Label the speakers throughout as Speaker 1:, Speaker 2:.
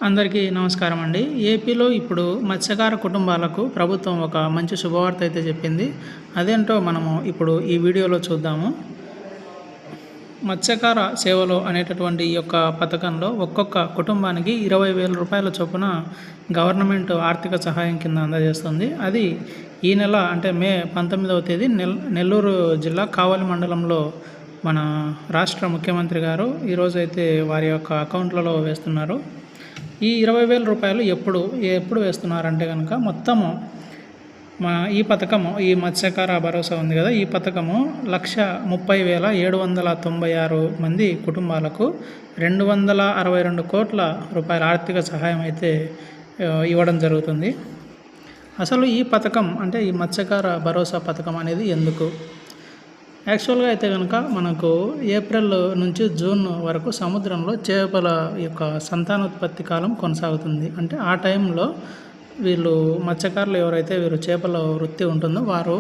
Speaker 1: అందరికీ నమస్కారం అండి. ఏపీలో ఇప్పుడు మత్స్యకార కుటుంబాలకు ప్రభుత్వం ఒక మంచి శుభవార్త అయితే చెప్పింది. అదేంటో మనము ఇప్పుడు ఈ వీడియోలో చూద్దాము. మత్స్యకార సేవలు అనేటటువంటి ఈ యొక్క పథకంలో ఒక్కొక్క కుటుంబానికి 20,000 రూపాయల చొప్పున గవర్నమెంట్ ఆర్థిక సహాయం కింద అందజేస్తుంది. అది ఈ నెల అంటే మే 19వ తేదీ నెల్లూరు జిల్లా కావలి మండలంలో మన రాష్ట్ర ముఖ్యమంత్రి గారు ఈరోజైతే వారి యొక్క అకౌంట్లలో వేస్తున్నారు. ఈ 20,000 రూపాయలు ఎప్పుడు వేస్తున్నారంటే కనుక మొత్తము ఈ పథకము, ఈ మత్స్యకార భరోసా ఉంది కదా, ఈ పథకము 1,30,796 మంది కుటుంబాలకు 262 కోట్ల రూపాయల ఆర్థిక సహాయం అయితే ఇవ్వడం జరుగుతుంది. అసలు ఈ పథకం అంటే ఈ మత్స్యకార భరోసా పథకం అనేది ఎందుకు? యాక్చువల్గా అయితే కనుక మనకు ఏప్రిల్ నుంచి జూన్ వరకు సముద్రంలో చేపల యొక్క సంతానోత్పత్తి కాలం కొనసాగుతుంది. అంటే ఆ టైంలో వీళ్ళు మత్స్యకారులు ఎవరైతే వీరు చేపల వృత్తి ఉంటుందో వారు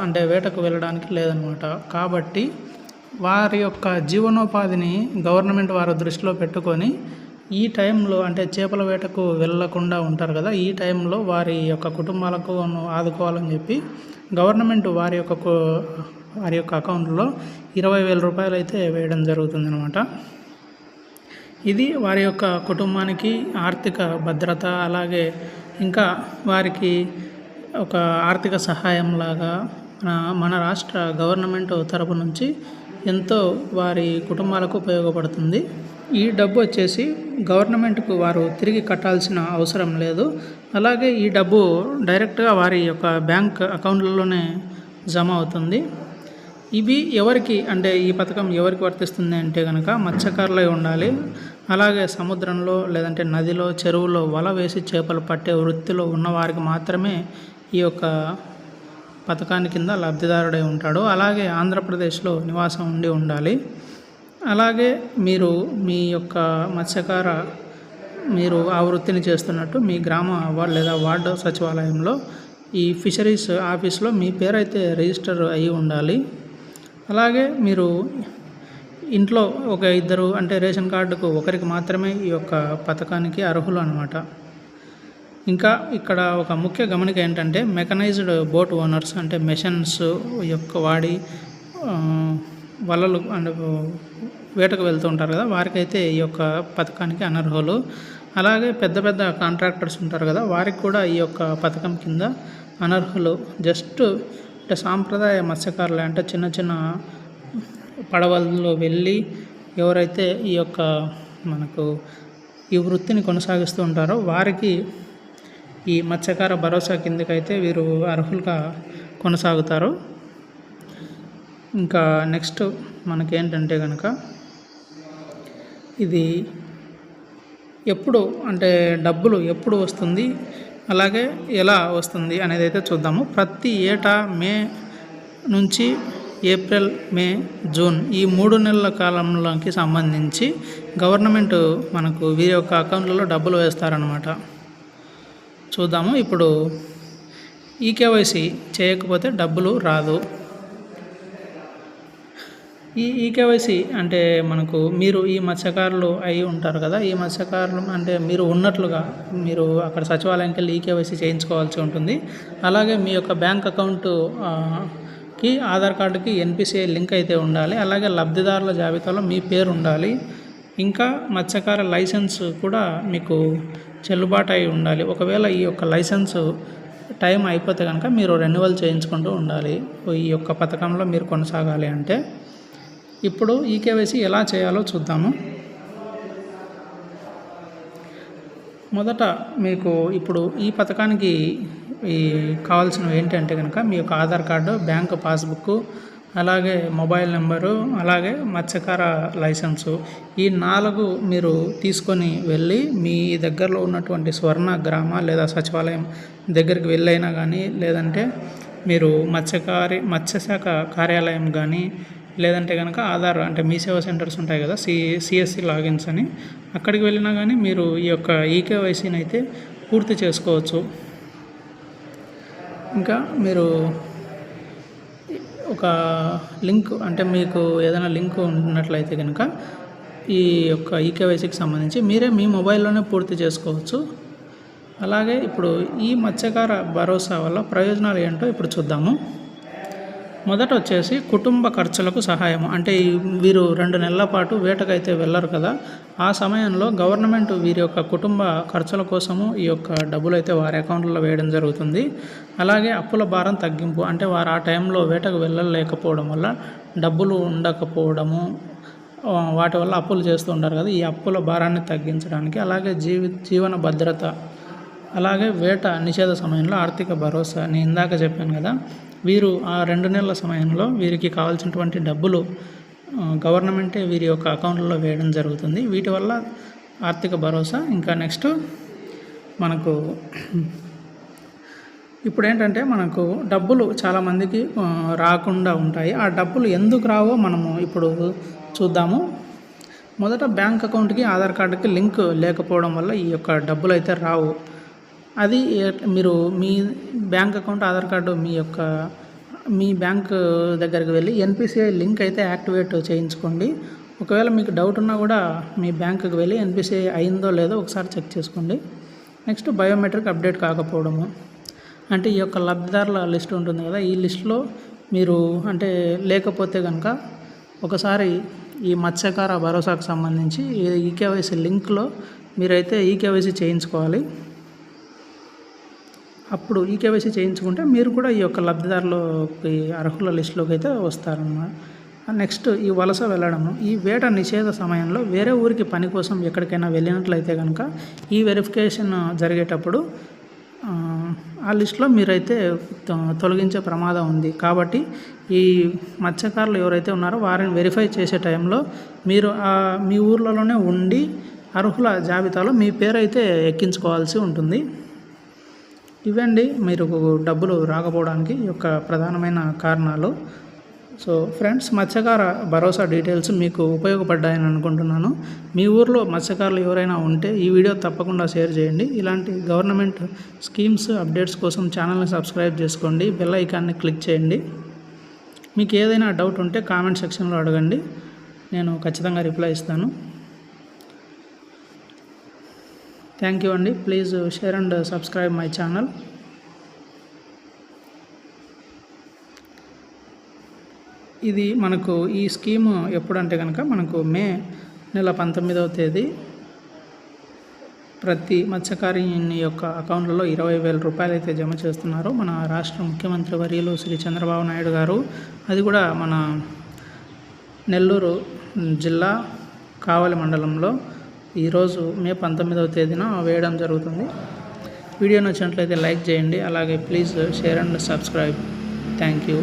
Speaker 1: అంటే వేటకు వెళ్ళడానికి లేదనమాట. కాబట్టి వారి యొక్క జీవనోపాధిని గవర్నమెంట్ వారు దృష్టిలో పెట్టుకొని ఈ టైంలో అంటే చేపల వేటకు వెళ్ళకుండా ఉంటారు కదా, ఈ టైంలో వారి యొక్క కుటుంబాలకు ఆదుకోవాలని చెప్పి గవర్నమెంట్ వారి యొక్క అకౌంట్లో 20,000 రూపాయలు అయితే వేయడం జరుగుతుందన్నమాట. ఇది వారి యొక్క కుటుంబానికి ఆర్థిక భద్రత, అలాగే ఇంకా వారికి ఒక ఆర్థిక సహాయం లాగా మన రాష్ట్ర గవర్నమెంట్ తరపు నుంచి ఎంతో వారి కుటుంబాలకు ఉపయోగపడుతుంది. ఈ డబ్బు వచ్చేసి గవర్నమెంట్కు వారు తిరిగి కట్టాల్సిన అవసరం లేదు. అలాగే ఈ డబ్బు డైరెక్ట్గా వారి యొక్క బ్యాంక్ అకౌంట్లలోనే జమ అవుతుంది. ఇవి ఎవరికి అంటే ఈ పథకం ఎవరికి వర్తిస్తుంది అంటే కనుక మత్స్యకారులై ఉండాలి. అలాగే సముద్రంలో లేదంటే నదిలో, చెరువులో వల వేసి చేపలు పట్టే వృత్తిలో ఉన్నవారికి మాత్రమే ఈ యొక్క పథకాన్ని కింద లబ్ధిదారుడై ఉంటాడు. అలాగే ఆంధ్రప్రదేశ్లో నివాసం ఉండాలి. అలాగే మీ యొక్క మీరు ఆ వృత్తిని చేస్తున్నట్టు మీ గ్రామ లేదా వార్డు సచివాలయంలో ఈ ఫిషరీస్ ఆఫీస్లో మీ పేరైతే రిజిస్టర్ అయ్యి ఉండాలి. అలాగే మీరు ఇంట్లో ఒక ఇద్దరు అంటే రేషన్ కార్డుకు ఒకరికి మాత్రమే ఈ యొక్క పథకానికి అర్హులు అన్నమాట. ఇంకా ఇక్కడ ఒక ముఖ్య గమనిక ఏంటంటే మెకనైజ్డ్ బోట్ ఓనర్స్ అంటే మెషన్స్ యొక్క వాడి వలలు అంటే వేటకు వెళ్తూ ఉంటారు కదా, వారికైతే ఈ యొక్క పథకానికి అనర్హులు. అలాగే పెద్ద పెద్ద కాంట్రాక్టర్స్ ఉంటారు కదా, వారికి కూడా ఈ యొక్క పథకం కింద అనర్హులు. జస్ట్ అంటే సాంప్రదాయ మత్స్యకారులు అంటే చిన్న చిన్న పడవల్లో వెళ్ళి ఎవరైతే ఈ యొక్క మనకు ఈ వృత్తిని కొనసాగిస్తూ ఉంటారో వారికి ఈ మత్స్యకార భరోసా కిందకైతే వీరు అర్హులుగా కొనసాగుతారు. ఇంకా నెక్స్ట్ మనకేంటంటే కనుక ఇది డబ్బులు ఎప్పుడు వస్తుంది, అలాగే ఎలా వస్తుంది అనేది అయితే చూద్దాము. ప్రతి ఏటా మే నుంచి ఏప్రిల్, మే, జూన్ ఈ 3 నెలల కాలంలోకి సంబంధించి గవర్నమెంట్ మనకు వీరి యొక్క అకౌంట్లలో డబ్బులు వేస్తారనమాట. చూద్దాము. ఇప్పుడు ఈకేవైసీ చేయకపోతే డబ్బులు రాదు. ఈ ఈకేవైసీ అంటే మీరు ఈ మత్స్యకారులు అయి ఉంటారు కదా, ఈ మత్స్యకారులు అంటే మీరు ఉన్నట్లుగా మీరు అక్కడ సచివాలయంకి వెళ్ళి ఈకేవైసీ చేయించుకోవాల్సి ఉంటుంది. అలాగే మీ యొక్క బ్యాంక్ అకౌంట్కి ఆధార్ కార్డుకి ఎన్పిసిఐ లింక్ అయితే ఉండాలి. అలాగే లబ్ధిదారుల జాబితాలో మీ పేరు ఉండాలి. ఇంకా మత్స్యకార లైసెన్స్ కూడా మీకు చెల్లుబాటు అయి ఉండాలి. ఒకవేళ ఈ యొక్క లైసెన్సు టైం అయిపోతే కనుక మీరు రెన్యువల్ చేయించుకుంటూ ఉండాలి ఈ యొక్క పథకంలో మీరు కొనసాగాలి అంటే. ఇప్పుడు ఈకేవైసీ ఎలా చేయాలో చూద్దాము. మొదట మీకు ఇప్పుడు ఈ పథకానికి కావాల్సినవి ఏంటంటే కనుక మీ యొక్క ఆధార్ కార్డు, బ్యాంకు పాస్బుక్, అలాగే మొబైల్ నెంబరు, అలాగే మత్స్యకార లైసెన్సు. ఈ 4 మీరు తీసుకొని వెళ్ళి మీ దగ్గరలో ఉన్నటువంటి స్వర్ణ గ్రామ లేదా సచివాలయం దగ్గరికి వెళ్ళైనా కానీ, లేదంటే మీరు మత్స్యశాఖ కార్యాలయం కానీ, లేదంటే కనుక ఆధార్ అంటే మీ సేవా సెంటర్స్ ఉంటాయి కదా, సిఎస్సి లాగిన్స్ అని, అక్కడికి వెళ్ళినా కానీ మీరు ఈ యొక్క ఈకేవైసీని అయితే పూర్తి చేసుకోవచ్చు. ఇంకా మీరు ఒక లింక్ అంటే మీకు ఏదైనా లింక్ ఉన్నట్లయితే కనుక ఈ యొక్క ఈకేవైసీకి సంబంధించి మీరే మీ మొబైల్లోనే పూర్తి చేసుకోవచ్చు. అలాగే ఇప్పుడు ఈ మత్స్యకార భరోసా వల్ల ప్రయోజనాలు ఏంటో ఇప్పుడు చూద్దాము. మొదట వచ్చేసి కుటుంబ ఖర్చులకు సహాయం. అంటే వీరు 2 నెలల పాటు వేటకైతే వెళ్ళరు కదా, ఆ సమయంలో గవర్నమెంట్ వీరి యొక్క కుటుంబ ఖర్చుల కోసము ఈ యొక్క డబ్బులు అయితే వారి అకౌంట్లో వేయడం జరుగుతుంది. అలాగే అప్పుల భారం తగ్గింపు. అంటే వారు ఆ టైంలో వేటకు వెళ్ళలేకపోవడం వల్ల డబ్బులు ఉండకపోవడము, వాటి వల్ల అప్పులు చేస్తూ ఉంటారు కదా, ఈ అప్పుల భారాన్ని తగ్గించడానికి. అలాగే జీవన భద్రత, అలాగే వేట నిషేధ సమయంలో ఆర్థిక భరోసా. నేను ఇందాక చెప్పాను కదా, వీరు ఆ 2 నెలల సమయంలో వీరికి కావాల్సినటువంటి డబ్బులు గవర్నమెంటే వీరి యొక్క అకౌంట్లో వేయడం జరుగుతుంది. వీటి వల్ల ఆర్థిక భరోసా. ఇంకా నెక్స్ట్ మనకు ఇప్పుడు ఏంటంటే మనకు డబ్బులు చాలామందికి రాకుండా ఉంటాయి. ఆ డబ్బులు ఎందుకు రావో మనము ఇప్పుడు చూద్దాము. మొదట బ్యాంక్ అకౌంట్కి ఆధార్ కార్డుకి లింక్ లేకపోవడం వల్ల ఈ యొక్క డబ్బులు అయితే రావు. అది మీరు మీ బ్యాంక్ అకౌంట్ ఆధార్ కార్డు మీ బ్యాంక్ దగ్గరికి వెళ్ళి ఎన్పిసిఐ లింక్ అయితే యాక్టివేట్ చేయించుకోండి. ఒకవేళ మీకు డౌట్ ఉన్నా కూడా మీ బ్యాంకుకి వెళ్ళి ఎన్పిసిఐ అయిందో లేదో ఒకసారి చెక్ చేసుకోండి. నెక్స్ట్ బయోమెట్రిక్ అప్డేట్ కాకపోవడము. అంటే ఈ యొక్క లబ్ధిదారుల లిస్ట్ ఉంటుంది కదా, ఈ లిస్టులో మీరు అంటే లేకపోతే కనుక ఒకసారి ఈ మత్స్యకార భరోసాకు సంబంధించి ఈకేవైసీ లింక్లో మీరైతే ఈకేవైసీ చేయించుకోవాలి. అప్పుడు ఈకేవైసీ చేయించుకుంటే మీరు కూడా ఈ యొక్క లబ్ధిదారులకి అర్హుల లిస్టులోకి అయితే వస్తారన్నమాట. నెక్స్ట్ ఈ వలస వెళ్ళడము. ఈ వేట నిషేధ సమయంలో వేరే ఊరికి పని కోసం ఎక్కడికైనా వెళ్ళినట్లయితే కనుక ఈ వెరిఫికేషన్ జరిగేటప్పుడు ఆ లిస్టులో మీరైతే తొలగించే ప్రమాదం ఉంది. కాబట్టి ఈ మత్స్యకారులు ఎవరైతే ఉన్నారో వారిని వెరిఫై చేసే టైంలో మీరు మీ ఊర్లలోనే ఉండి అర్హుల జాబితాలో మీ పేరు అయితే ఎక్కించుకోవాల్సి ఉంటుంది. ఇవండి మీరు డబ్బులు రాకపోవడానికి యొక్క ప్రధానమైన కారణాలు. సో ఫ్రెండ్స్, మత్స్యకార భరోసా డీటెయిల్స్ మీకు ఉపయోగపడ్డాయని అనుకుంటున్నాను. మీ ఊర్లో మత్స్యకారులు ఎవరైనా ఉంటే ఈ వీడియో తప్పకుండా షేర్ చేయండి. ఇలాంటి గవర్నమెంట్ స్కీమ్స్ అప్డేట్స్ కోసం ఛానల్ని సబ్స్క్రైబ్ చేసుకోండి, బెల్ ఐకాన్ని క్లిక్ చేయండి. మీకు ఏదైనా డౌట్ ఉంటే కామెంట్ సెక్షన్లో అడగండి, నేను ఖచ్చితంగా రిప్లై ఇస్తాను. థ్యాంక్ యూ అండి. Please share and subscribe my channel. ఇది మనకు ఈ స్కీము ఎప్పుడంటే కనుక మనకు మే నెల 19వ తేదీ ప్రతి మత్స్యకారుని యొక్క అకౌంట్లలో 20,000 రూపాయలు అయితే జమ చేస్తున్నారు మన రాష్ట్ర ముఖ్యమంత్రి వర్యులు శ్రీ చంద్రబాబు నాయుడు గారు. అది కూడా మన నెల్లూరు జిల్లా కావలి మండలంలో ఈరోజు మే 19వ తేదీన వేయడం జరుగుతుంది. వీడియో నచ్చినట్లయితే లైక్ చేయండి. అలాగే please share and subscribe. Thank you.